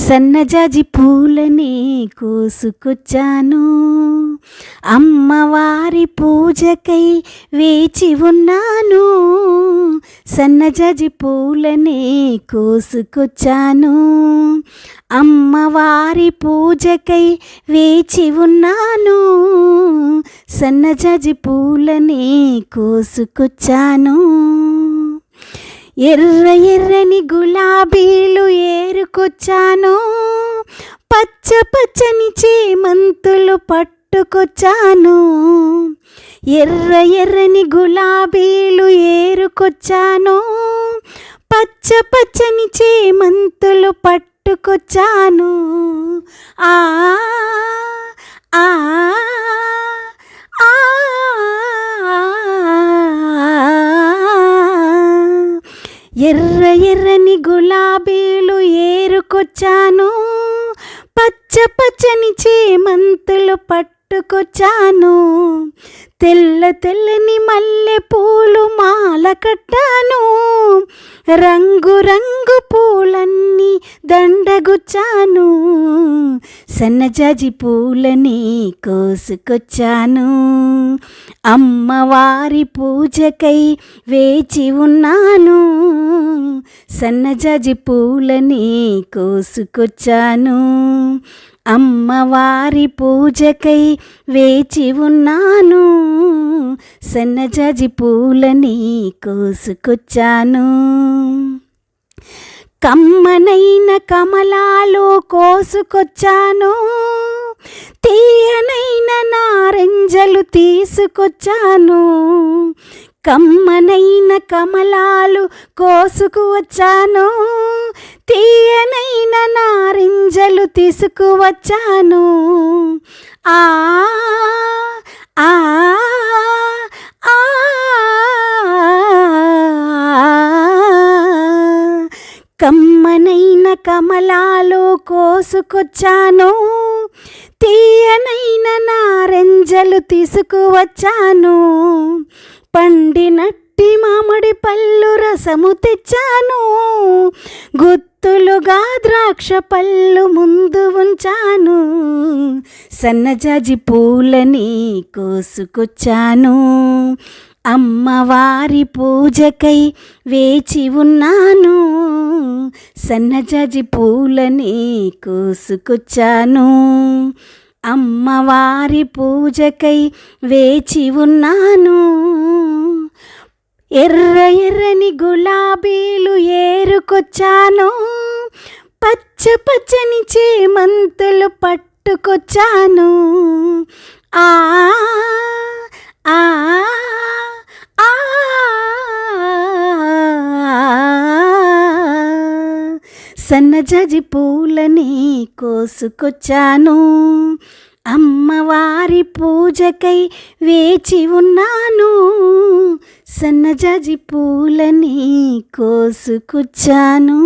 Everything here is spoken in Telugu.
సన్నజాజి పూలని కోసుకొచ్చాను, అమ్మవారి పూజకై వేచి ఉన్నాను. సన్నజాజి పూలని కోసుకొచ్చాను, అమ్మవారి పూజకై వేచి ఉన్నాను. సన్నజాజి పూలని కోసుకొచ్చాను. ఎర్ర ఎర్రని గులాబీలు ఏరుకొచ్చాను, పచ్చ పచ్చని చేమంతులు పట్టుకొచ్చాను. ఎర్ర ఎర్రని గులాబీలు ఏరుకొచ్చాను, పచ్చ పచ్చని చేమంతులు పట్టుకొచ్చాను. ఆ ఆ ఎర్ర ఎర్రని గులాబీలు ఏరుకొచ్చాను, పచ్చ పచ్చని చేమంతులు పట్టుకొచ్చాను. తెల్ల తెల్లని మల్లె పూలు మాల కట్టాను, రంగు రంగు పూలన్నీ దండగుచ్చాను. సన్నజాజి పూలని కోసుకొచ్చాను, అమ్మవారి పూజకై వేచి ఉన్నాను. సన్నజాజి పూలని కోసుకొచ్చాను, అమ్మవారి పూజకై వేచి ఉన్నాను. సన్నజాజి పూలని కోసుకొచ్చాను. కమ్మనైన కమలాలు కోసుకొచ్చాను, తీయనైన నారింజలు తీసుకొచ్చాను. కమ్మనైన కమలాలు కోసుకువచ్చాను, తీయనైన నారింజలు తీసుకువచ్చాను. ఆ ఆ ఆ కమ్మనైన కమలాలు కోసుకొచ్చాను, తీయనైన నారింజలు తీసుకువచ్చాను. పండినట్టి మామిడి పళ్ళు రసము తెచ్చాను, గుత్తులుగా ద్రాక్ష పళ్ళు ముందు ఉంచాను. సన్నజాజి పూలని కోసుకొచ్చాను, అమ్మవారి పూజకై వేచి ఉన్నాను. సన్నజాజి పూలని కోసుకొచ్చాను, అమ్మవారి పూజకై వేచి ఉన్నాను. ఎర్ర ఎర్రని గులాబీలు ఏరుకొచ్చాను, పచ్చ పచ్చని చేమంతులు పట్టుకొచ్చాను. ఆ ఆ ఆ సన్నజాజి పూలని కోసుకొచ్చాను, అమ్మవారి పూజకై వేచి ఉన్నాను. సన్నజాజి పూలని కోసుకొచ్చాను.